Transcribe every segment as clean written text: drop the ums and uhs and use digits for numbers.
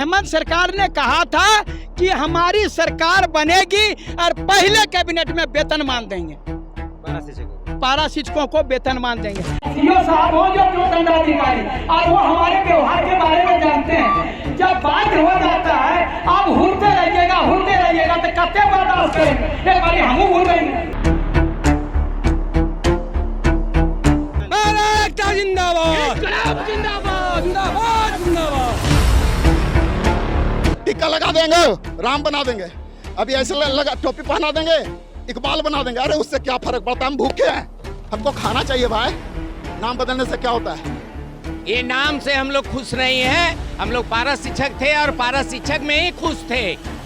हेमंत सरकार ने कहा था कि हमारी सरकार बनेगी और पहले कैबिनेट में वेतनमान देंगे, पारा शिक्षकों को वेतनमान देंगे। सीओ साहब हो जो दंडाधिकारी, और वो हमारे व्यवहार के बारे में जानते हैं। जब बात हो जाता है आप हुरते रहिएगा तो कत्ते बर्दाश्त करेंगे। एक बारी हम भूल जाएंगे। टिक्का लगा देंगे, राम बना देंगे, अभी ऐसे लगा टोपी पहना देंगे, इकबाल बना देंगे। अरे उससे क्या फर्क पड़ता है, हम भूखे हैं, हमको खाना चाहिए भाई। नाम बदलने से क्या होता है? ये नाम से हम लोग खुश नहीं हैं। हम लोग पारा शिक्षक थे और पारा शिक्षक में ही खुश थे।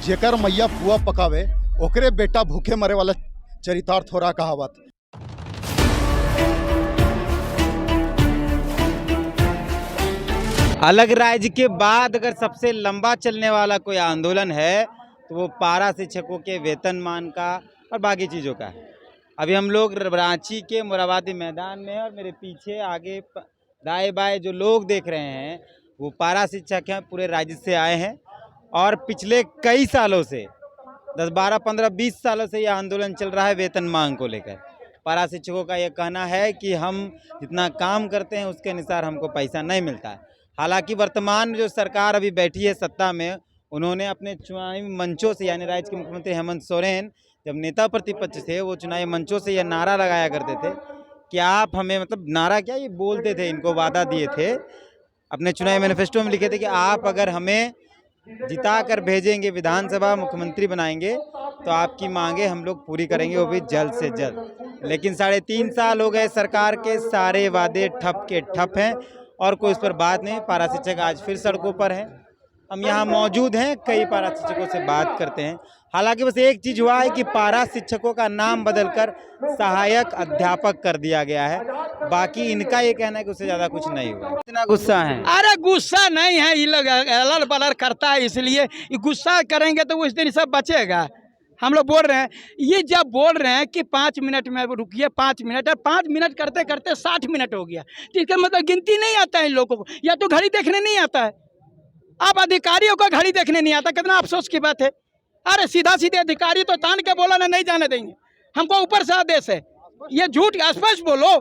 जेकर मैया पुआ पकावे ओकरे बेटा भूखे मरे वाला चरितार्थ हो रहा कहावत। अलग राज्य के बाद अगर सबसे लंबा चलने वाला कोई आंदोलन है तो वो पारा शिक्षकों के वेतनमान का और बाकी चीज़ों का है। अभी हम लोग रांची के मोराबादी मैदान में हैं और मेरे पीछे आगे दाएं बाएं जो लोग देख रहे हैं वो पारा शिक्षक हैं, पूरे राज्य से आए हैं और पिछले कई सालों से 10, 12, 15, 20 सालों से ये आंदोलन चल रहा है वेतन मांग को लेकर। पारा शिक्षकों का ये कहना है कि हम जितना काम करते हैं उसके अनुसार हमको पैसा नहीं मिलता है। हालांकि वर्तमान जो सरकार अभी बैठी है सत्ता में, उन्होंने अपने चुनावी मंचों से, यानी राज्य के मुख्यमंत्री हेमंत सोरेन जब नेता प्रतिपक्ष थे, वो चुनावी मंचों से यह नारा लगाया करते थे कि आप हमें, मतलब नारा क्या, ये बोलते थे, इनको वादा दिए थे, अपने चुनावी मैनिफेस्टो में लिखे थे कि आप अगर हमें जिता कर भेजेंगे विधानसभा, मुख्यमंत्री बनाएंगे तो आपकी मांगे हम लोग पूरी करेंगे, वो भी जल्द से जल्द। लेकिन 3.5 साल हो गए, सरकार के सारे वादे ठप के ठप हैं और कोई उस पर बात नहीं। पारा शिक्षक आज फिर सड़कों पर हैं। हम यहाँ मौजूद हैं, कई पारा शिक्षकों से बात करते हैं। हालांकि बस एक चीज़ हुआ है कि पारा शिक्षकों का नाम बदलकर सहायक अध्यापक कर दिया गया है। बाकी इनका ये कहना है कि उससे ज़्यादा कुछ नहीं हुआ। इतना गुस्सा है? अरे गुस्सा नहीं है, ये लोग अलर बलर करता है, इसलिए गुस्सा करेंगे तो उस दिन सब बचेगा। हम लोग बोल रहे हैं, ये जब बोल रहे हैं कि 5 मिनट में रुकिए, 5 मिनट, और 5 मिनट करते करते 60 मिनट हो गया। तो इसका मतलब गिनती नहीं आता है इन लोगों को, या तो घड़ी देखने नहीं आता है। अब अधिकारियों को घड़ी देखने नहीं आता, कितना अफसोस की बात है। अरे सीधा सीधे अधिकारी तो तान के बोला ना, नहीं जाने देंगे, हमको ऊपर से आदेश है। ये झूठ, स्पष्ट बोलो,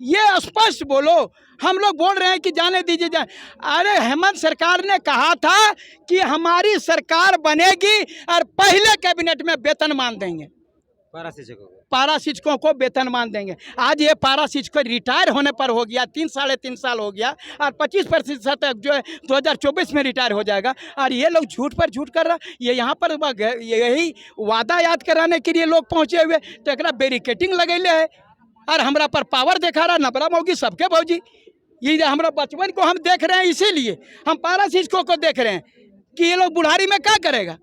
ये स्पष्ट बोलो। हम लोग बोल रहे हैं कि जाने दीजिए जाए। अरे हेमंत सरकार ने कहा था कि हमारी सरकार बनेगी और पहले कैबिनेट में वेतनमान देंगे, पारा शिक्षकों को वेतनमान देंगे। आज ये पारा शिक्षक रिटायर होने पर हो गया, 3, 3.5 साल हो गया, और 25% तक जो है 2024 में रिटायर हो जाएगा। और ये लोग झूठ पर झूठ कर रहा। ये यहाँ पर यही वादा याद कराने के लिए लोग पहुँचे हुए, तो एक बैरिकेटिंग लगेले है और हमरा पर पावर दिखा रहा, नबरा मौगी सबके भौजी। ये हमारा बचपन को हम देख रहे हैं, इसीलिए हम पारा शिक्षकों को देख रहे हैं कि ये लोग बुढ़ारी में क्या करेगा,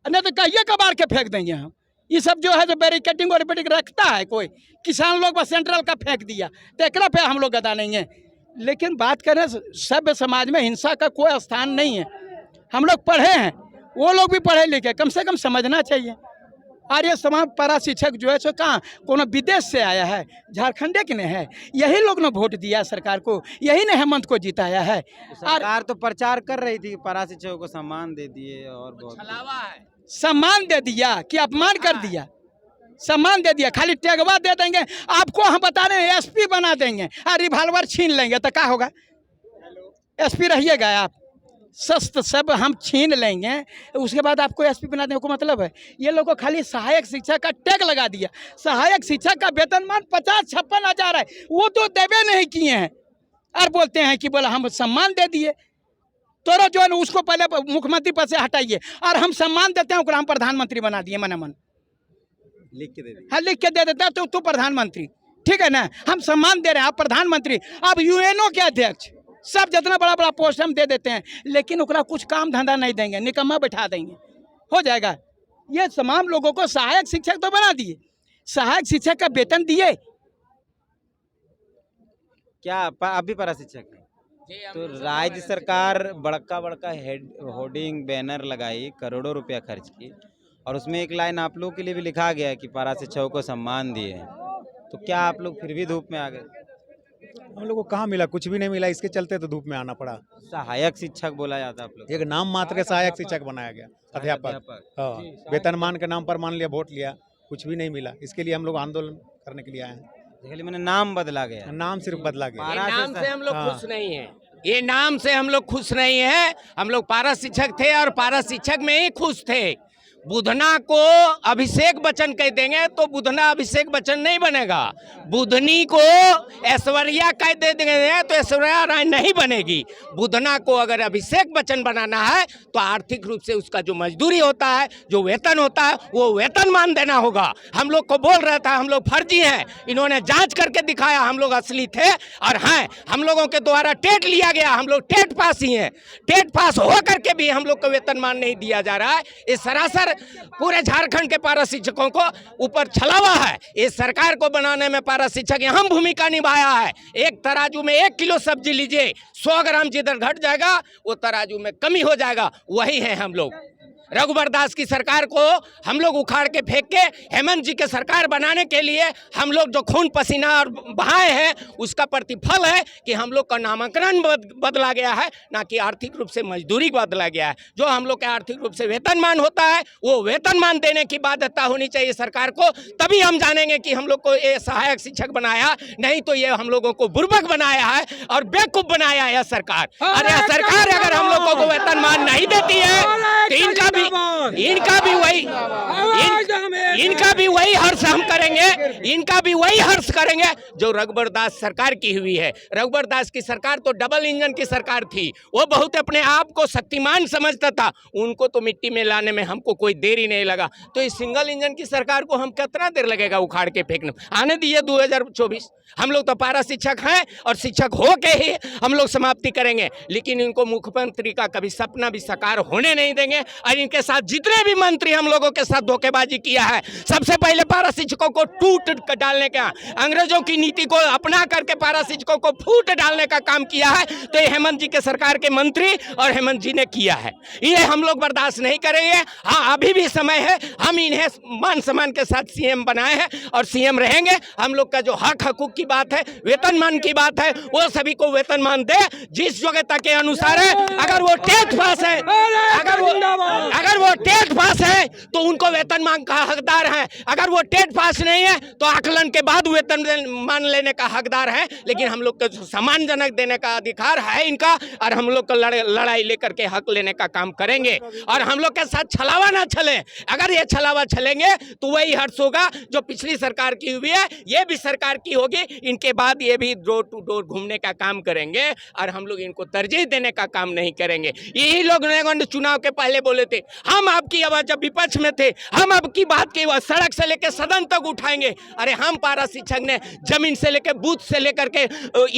नहीं तो कहिए कबाड़ के फेंक देंगे हम। ये सब जो है जो बैरिकेटिंग और रखता है कोई, किसान लोग बस सेंट्रल का फेंक दिया, तो एक पे हम लोग गदा नहीं है। लेकिन बात करें, सभ्य समाज में हिंसा का कोई स्थान नहीं है। हम लोग पढ़े हैं, वो लोग भी पढ़े लिखे, कम से कम समझना चाहिए। और ये तमाम पारा शिक्षक जो है सो कहाँ कोनो विदेश से आया है, झारखंडे के ने है, यही लोग ने वोट दिया सरकार को, यही ने हेमंत को जिताया है। सरकार तो प्रचार कर रही थी पारा शिक्षकों को सम्मान दे दिए और बहुत छलावा है। सम्मान दे दिया कि अपमान कर दिया? सम्मान दे दिया, खाली टैगवा दे देंगे आपको। हम बता रहे हैं एसपी बना देंगे और रिवॉल्वर छीन लेंगे तो क्या होगा? एसपी रहिएगा आप, शस्त्र सब हम छीन लेंगे, उसके बाद आपको एसपी बना देने को मतलब है? ये लोगों को खाली सहायक शिक्षक का टैग लगा दिया। सहायक शिक्षक का वेतनमान 50-56 हज़ार है, वो तो देवे नहीं किए हैं और बोलते हैं कि बोला हम सम्मान दे दिए। तो जो है उसको पहले मुख्यमंत्री पद से हटाइए, और हम सम्मान देते हैं, हम प्रधानमंत्री बना दिए मन मन, लिख के दे दिए। हाँ लिख के दे देते हैं, तो तू प्रधानमंत्री, ठीक है ना, हम सम्मान दे रहे हैं, आप प्रधानमंत्री। अब यूएनओ के अध्यक्ष, सब जितना बड़ा बड़ा पोस्ट हम दे देते हैं, लेकिन उनका कुछ काम धंधा नहीं देंगे, निकम्मा बैठा देंगे, हो जाएगा। ये तमाम लोगों को सहायक शिक्षक तो बना दिए, सहायक शिक्षक का वेतन दिए क्या अभी पारा शिक्षक है? तो राज्य सरकार बड़का बड़का होर्डिंग बैनर लगाई, करोड़ों रुपया खर्च की, और उसमें एक लाइन आप लोग के लिए भी लिखा गया है कि पारा शिक्षकों को सम्मान दिए हैं। तो क्या आप लोग फिर भी धूप में आ गए? हम लोग को कहाँ मिला, कुछ भी नहीं मिला, इसके चलते तो धूप में आना पड़ा। सहायक शिक्षक बोला जाता है आप लोग। एक नाम मात्र के सहायक शिक्षक बनाया गया, अध्यापक। हाँ, वेतनमान के नाम पर मान लिया, वोट लिया, कुछ भी नहीं मिला। इसके लिए हम लोग आंदोलन करने के लिए आए हैं। खाली मैंने नाम बदला गया, नाम सिर्फ बदला गया। ये नाम से हम लोग हाँ। खुश नहीं है, ये नाम से हम लोग खुश नहीं है। हम लोग पारा शिक्षक थे और पारा शिक्षक में ही खुश थे। बुधना को अभिषेक बच्चन कह देंगे तो बुधना अभिषेक बच्चन नहीं बनेगा। बुधनी को ऐश्वर्या कह दे देंगे तो ऐश्वर्या राय नहीं बनेगी। बुधना को अगर अभिषेक बच्चन बनाना है तो आर्थिक रूप से उसका जो मजदूरी होता है, जो वेतन होता है, वो वेतनमान देना होगा। हम लोग को बोल रहा था हम लोग फर्जी हैं, इन्होंने जांच करके दिखाया हम लोग असली थे और हैं। हम लोगों के द्वारा टेट लिया गया, हम लोग टेट पास ही हैं। टेट पास हो करके भी हम लोग को वेतनमान नहीं दिया जा रहा है। ये सरासर पूरे झारखंड के पारा शिक्षकों को ऊपर छलावा है। इस सरकार को बनाने में पारा शिक्षक अहम भूमिका निभाया है। एक तराजू में 1 किलो सब्जी लीजिए, 100 ग्राम जिधर घट जाएगा वो तराजू में कमी हो जाएगा, वही है हम लोग। रघुवर दास की सरकार को हम लोग उखाड़ के फेंक के हेमंत जी के सरकार बनाने के लिए हम लोग जो खून पसीना और बहाए हैं उसका प्रतिफल है कि हम लोग का नामांकन बदला गया है, ना कि आर्थिक रूप से मजदूरी बदला गया है। जो हम लोग के आर्थिक रूप से वेतनमान होता है वो वेतनमान देने की बाध्यता होनी चाहिए सरकार को, तभी हम जानेंगे कि हम लोग को ये सहायक शिक्षक बनाया, नहीं तो ये हम लोगों को बुर्बक बनाया है और बेवकूफ बनाया है सरकार। अरे सरकार अगर हम लोगों को वेतनमान नहीं देती है तो इनका भी वही हर्ष हम करेंगे, इनका भी वही हर्ष करेंगे जो रघुवर दास सरकार की हुई है। रघुवर दास की सरकार तो डबल इंजन की सरकार थी, वो बहुत अपने आप को शक्तिमान समझता था, उनको तो मिट्टी में लाने में हमको कोई देर ही नहीं लगा। तो इस सिंगल इंजन की सरकार को हम कितना देर लगेगा उखाड़ के फेंकने? आने दिए 2024, हम लोग तो पारा शिक्षक हैं और शिक्षक हो के ही हम लोग समाप्ति करेंगे, लेकिन इनको मुख्यमंत्री का कभी सपना भी साकार होने नहीं देंगे। और इनके साथ जितने भी मंत्री हम लोगों के साथ धोखेबाजी किया है, सबसे पहले पारा शिक्षकों को टूट डालने का, अंग्रेजों की नीति को अपना करके पारा शिक्षकों को फूट डालने का काम किया है, तो ये हेमंत जी के सरकार के मंत्री और हेमंत जी ने किया है। ये हम लोग बर्दाश्त नहीं करेंगे। हाँ, अभी भी समय है, हम इन्हें मान सम्मान के साथ सीएम बनाए हैं और सीएम रहेंगे। हम लोग का जो हक हकूक की बात है, वेतनमान की बात है, वो सभी को वेतनमान दे जिस योग्यता के अनुसार है। अगर वो टेट पास है, अगर वो टेट पास है तो उनको वेतनमान का हकदार है। अगर वो टेट पास नहीं है तो आकलन के बाद वेतनमान लेने का हकदार है। लेकिन हम लोग को सम्मानजनक देने का अधिकार है इनका, और हम लोग को लड़ाई लेकर के हक लेने का काम करेंगे। और हम लोग के साथ छलावा ना चले। अगर ये छलावा चलेंगे तो वही हर्ष होगा जो पिछली सरकार की हुई है, ये भी सरकार की होगी। इनके बाद ये भी डोर टू डोर घूमने का काम करेंगे और हम लोग इनको तरजीह देने का काम नहीं करेंगे। यही लोग चुनाव के पहले बोले थे हम आपकी आवाज जब विपक्ष में थे, हम आपकी बात की सड़क से लेकर सदन तक उठाएंगे। अरे हम पारा शिक्षक ने जमीन से लेकर बूथ से लेकर के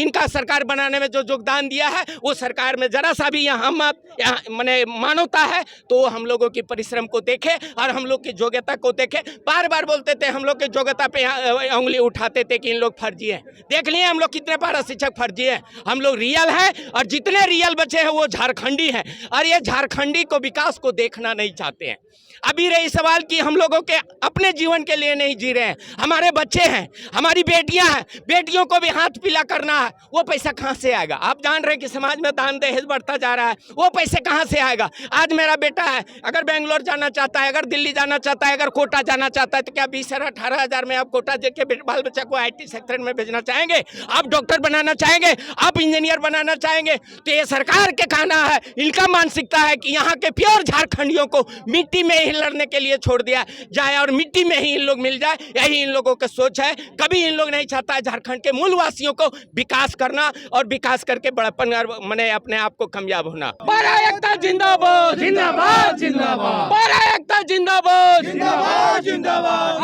इनका सरकार बनाने में जो योगदान दिया है, वो सरकार में जरा सा भी यहाँ मैंने मानवता है तो हम लोगों की परिश्रम को देखे और हम लोग की योग्यता को देखे। बार बार बोलते थे हम लोग की योग्यता पे उंगली उठाते थे कि इन लोग फर्जी है। देख लिए हम लोग कितने पारा शिक्षक फर्जी है। हम लोग रियल है और जितने रियल बचे हैं वो झारखंडी हैं, और ये झारखंडी को विकास को देखना नहीं चाहते हैं। अभी रही सवाल कि हम लोगों के अपने जीवन के लिए नहीं जी रहे हैं, हमारे बच्चे हैं, हमारी बेटियां हैं, बेटियों को भी हाथ पीला करना है, वो पैसा कहाँ से आएगा? आप जान रहे हैं कि समाज में दान दहेज बढ़ता जा रहा है, वो पैसे कहाँ से आएगा? आज मेरा बेटा है, अगर बेंगलोर जाना चाहता है, अगर दिल्ली जाना चाहता है, अगर कोटा जाना चाहता है, तो क्या 20 से 18 हज़ार में आप कोटा के बाल बच्चा को IT सेक्टर में भेजना चाहेंगे? आप डॉक्टर बनाना चाहेंगे? आप इंजीनियर बनाना चाहेंगे? तो ये सरकार के कहना है, इनका मानसिकता है कि यहाँ के प्योर झारखंडियों को मिट्टी में लड़ने के लिए छोड़ दिया जाए और मिट्टी में ही इन लोग मिल जाए। यही इन लोगों का सोच है। कभी इन लोग नहीं चाहता है झारखंड के मूल वासियों को विकास करना और विकास करके बड़प्पन मने अपने आप को कामयाब होना। पारा एकता जिंदाबाद, जिंदाबाद, जिंदाबाद। पारा एकता जिंदाबाद, जिंदाबाद, जिंदाबाद।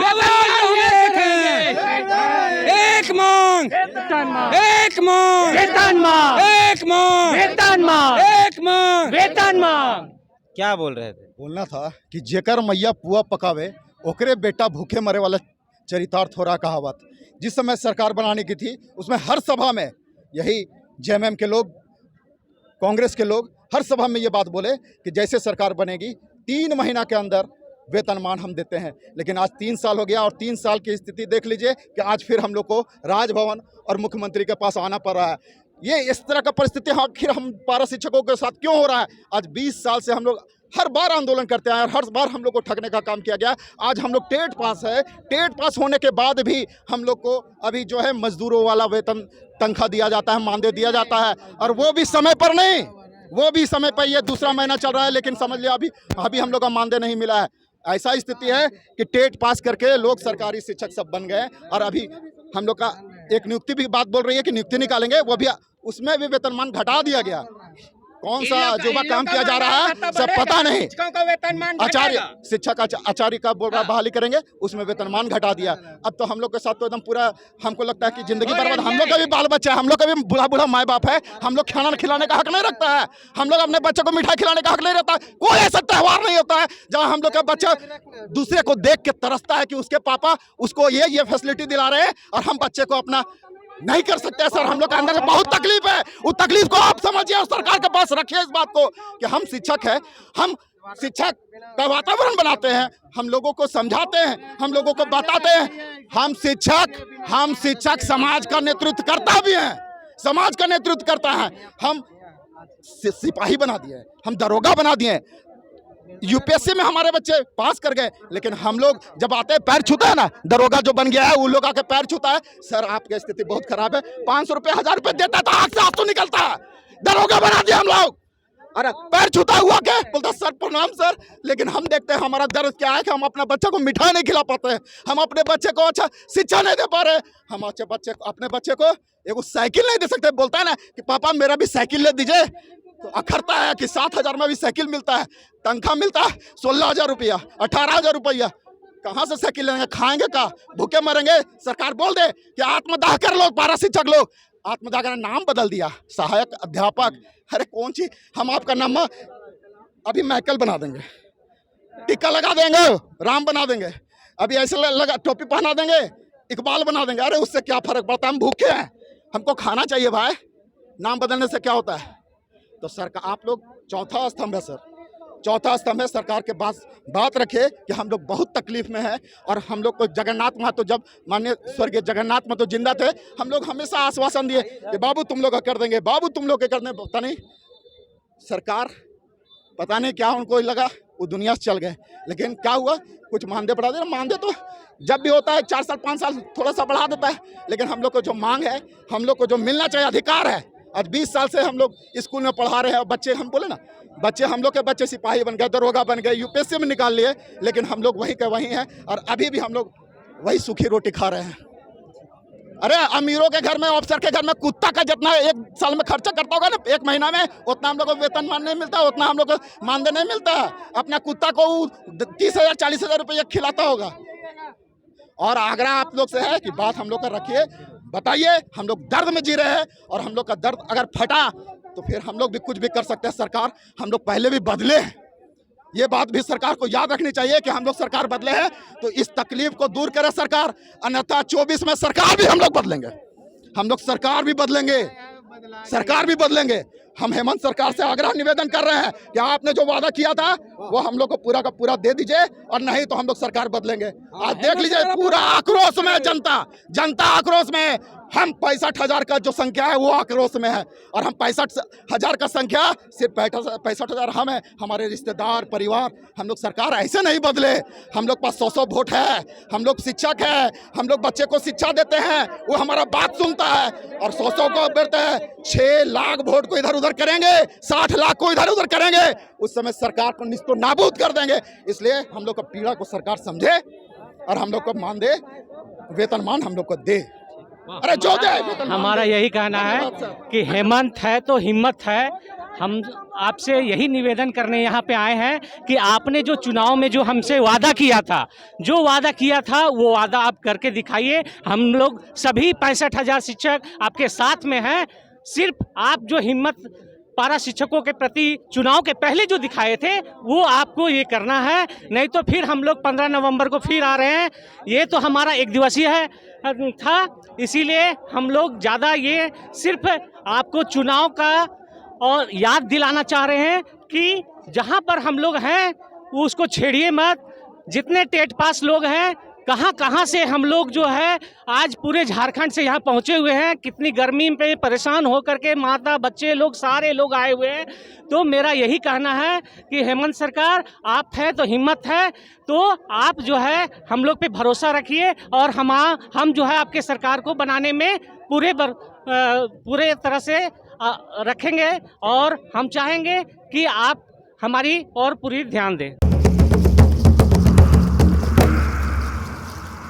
एक मांग, एक मांग, वेतन मांग, एक मांग, वेतन मांग, एक मांग, वेतन मांग। क्या बोल रहे थे? बोलना था कि जेकर मैया पुआ पकावे ओकरे बेटा भूखे मरे वाला चरितार्थ हो रहा कहावत। जिस समय सरकार बनाने की थी उसमें हर सभा में यही जेएमएम के लोग, कांग्रेस के लोग हर सभा में ये बात बोले कि जैसे सरकार बनेगी 3 महीना के अंदर वेतनमान हम देते हैं। लेकिन आज 3 साल हो गया और 3 साल की स्थिति देख लीजिए कि आज फिर हम लोग को राजभवन और मुख्यमंत्री के पास आना पड़ रहा है। ये इस तरह का परिस्थिति आखिर हम पारा शिक्षकों के साथ क्यों हो रहा है? आज 20 साल से हम लोग हर बार आंदोलन करते हैं और हर बार हम लोग को ठगने का काम किया गया। आज हम लोग टेट पास है, टेट पास होने के बाद भी हम लोग को अभी जो है मजदूरों वाला वेतन तनख्वाह दिया जाता है, मानदेय दिया जाता है, और वो भी समय पर नहीं, वो भी समय पर। ये दूसरा महीना चल रहा है लेकिन समझ लिया अभी हम लोग का मानदेय नहीं मिला है। ऐसा स्थिति है कि टेट पास करके लोग सरकारी शिक्षक सब बन गए और अभी हम लोग का एक नियुक्ति भी बात बोल रही है कि नियुक्ति निकालेंगे, वो भी उसमें भी वेतनमान घटा दिया गया। कौन सा अजूबा काम किया जा रहा है सब पता नहीं। आचार्य शिक्षक आचार्य का बोल रहा बहाली करेंगे, उसमें वेतनमान घटा दिया। अब तो हम लोग के साथ तो एकदम पूरा हमको लगता है कि जिंदगी बर्बाद। हम लोग का भी बाल बच्चा है, हम लोग का भी बूढ़ा माँ बाप है, हम लोग खाना खिलाने का हक नहीं रखता है, हम लोग अपने बच्चे को मिठाई खिलाने का हक नहीं रहता है। कोई ऐसा त्यौहार नहीं होता है जहाँ हम लोग का बच्चा दूसरे को देख के तरसता है कि उसके पापा उसको ये फैसिलिटी दिला रहे हैं और हम बच्चे को अपना नहीं कर सकते। सर हम लोग के अंदर बहुत तकलीफ है, उस तकलीफ को आप समझिए और सरकार के पास रखिए इस बात को कि हम शिक्षक हैं, हम शिक्षक का वातावरण बनाते हैं, हम लोगों को समझाते हैं, हम लोगों को बताते हैं। हम शिक्षक समाज का नेतृत्व करता भी है, समाज का नेतृत्व करता है। हम सिपाही बना दिए, हम दरोगा बना दिए, यूपीएससी में हमारे बच्चे पास कर गए, लेकिन हम लोग जब आते हैं पैर छूता है ना, दरोगा जो बन गया है वो लोग आके पैर छूता है। सर आपकी स्थिति बहुत खराब है, 500 रुपये 1000 रुपये देता है तो आंख से आंसू निकलता है। दरोगा बना दिया हम लोग, अरे पैर छूता हुआ क्या बोलता सर प्रणाम सर। लेकिन हम देखते हैं हमारा दर्द क्या है कि हम अपने बच्चे को मिठाई नहीं खिला पाते हैं, हम अपने बच्चे को अच्छा शिक्षा नहीं दे पा रहे, हम अपने बच्चे को एक साइकिल नहीं दे सकते। बोलता है ना कि पापा मेरा भी साइकिल ले दीजिए, तो अखरता है कि 7000 में भी साइकिल मिलता है, तनख्वाह मिलता है 16000 रुपया 18000 रुपया। कहाँ से साइकिल लेंगे, खाएंगे का, भूखे मरेंगे। सरकार बोल दे कि आत्मदाह कर लो, पारा शिक्षक लोग आत्मदाह का नाम बदल दिया, सहायक अध्यापक। अरे कौन सी, हम आपका नाम अभी माइकल बना देंगे, टिक्का लगा देंगे, राम बना देंगे, अभी ऐसे लगा टोपी पहना देंगे, इकबाल बना देंगे। अरे उससे क्या फर्क पड़ता है, हम भूखे हैं, हमको खाना चाहिए भाई, नाम बदलने से क्या होता है। तो सरकार आप लोग चौथा स्तंभ है सर, चौथा स्तंभ है। सरकार के पास बात रखे कि हम लोग बहुत तकलीफ में हैं और हम लोग को जगन्नाथ महतो जब माननीय स्वर्गीय जगन्नाथ महतो जिंदा थे, हम लोग हमेशा आश्वासन दिए कि बाबू तुम लोग का कर देंगे, बाबू तुम लोग के कर देंगे। पता नहीं सरकार पता नहीं क्या उनको लगा, वो दुनिया से चल गए। लेकिन क्या हुआ, कुछ मानदेय बढ़ा दे, मानदेय तो जब भी होता है 4 साल 5 साल थोड़ा सा बढ़ा देता है, लेकिन हम लोग को जो मांग है, हम लोग को जो मिलना चाहिए अधिकार है। आज 20 साल से हम लोग स्कूल में पढ़ा रहे हैं और बच्चे, हम बोले ना बच्चे, हम लोग के बच्चे सिपाही बन गए, दरोगा बन गए, यूपीएससी में निकाल लिए, लेकिन हम लोग वही के वही हैं और अभी भी हम लोग वही सूखी रोटी खा रहे हैं। अरे अमीरों के घर में, अफसर के घर में कुत्ता का जितना एक साल में खर्चा करता होगा ना, 1 महीना में, उतना हम लोग को वेतन मान नहीं मिलता, उतना हम लोग को मानदेय नहीं मिलता। अपना कुत्ता को 30,000 40,000 रुपये खिलाता होगा। और आग्रह आप लोग से है कि बात हम लोग का रखिए, बताइए, हम लोग दर्द में जी रहे हैं और हम लोग का दर्द अगर फटा तो फिर हम लोग भी कुछ भी कर सकते हैं। सरकार, हम लोग पहले भी बदले हैं, ये बात भी सरकार को याद रखनी चाहिए कि हम लोग सरकार बदले हैं, तो इस तकलीफ को दूर करे सरकार, अन्यथा 24 में सरकार भी हम लोग बदलेंगे, हम लोग सरकार भी बदलेंगे, सरकार भी बदलेंगे। हम हेमंत सरकार से आग्रह निवेदन कर रहे हैं कि आपने जो वादा किया था वो हम लोग को पूरा का पूरा दे दीजिए, और नहीं तो हम लोग सरकार बदलेंगे। आज देख लीजिए पूरा आक्रोश में जनता आक्रोश में। हम 65,000 का जो संख्या है वो आक्रोश में है, और हम 65,000 का संख्या सिर्फ 65,000 हम है, हमारे रिश्तेदार परिवार। हम लोग सरकार ऐसे नहीं बदले, हम लोग पास 100 वोट है, हम लोग शिक्षक है, हम लोग बच्चे को शिक्षा देते हैं, वो हमारा बात सुनता है, और 100 को देते हैं। 6 लाख वोट को इधर उधर करेंगे, 60 लाख को इधर उधर करेंगे, उस समय सरकार को निस्तो नाबूद कर देंगे। इसलिए हम लोग का पीड़ा को सरकार समझे और हम लोग को मानदेय वेतनमान हम लोग को दे। अरे जो दे, हमारा यही कहना है कि हेमंत है तो हिम्मत है। हम आपसे यही निवेदन करने यहाँ पे आए हैं कि आपने जो चुनाव में जो हमसे वादा किया था वो वादा आप करके दिखाइए। हम लोग सभी 65,000 शिक्षक आपके साथ में हैं। सिर्फ आप जो हिम्मत पारा शिक्षकों के प्रति चुनाव के पहले जो दिखाए थे वो आपको ये करना है, नहीं तो फिर हम लोग 15 नवंबर को फिर आ रहे हैं। ये तो हमारा 1 दिवसीय था, इसीलिए हम लोग ज़्यादा ये सिर्फ आपको चुनाव का और याद दिलाना चाह रहे हैं कि जहाँ पर हम लोग हैं उसको छेड़िए मत, जितने टेट पास लोग हैं, कहाँ कहाँ से हम लोग जो है आज पूरे झारखंड से यहाँ पहुँचे हुए हैं, कितनी गर्मी पे परेशान होकर के माता बच्चे लोग सारे लोग आए हुए हैं। तो मेरा यही कहना है कि हेमंत सरकार, आप है तो हिम्मत है तो आप जो है हम लोग पे भरोसा रखिए और हम जो है आपके सरकार को बनाने में पूरे तरह से रखेंगे और हम चाहेंगे कि आप हमारी और पूरी ध्यान दें।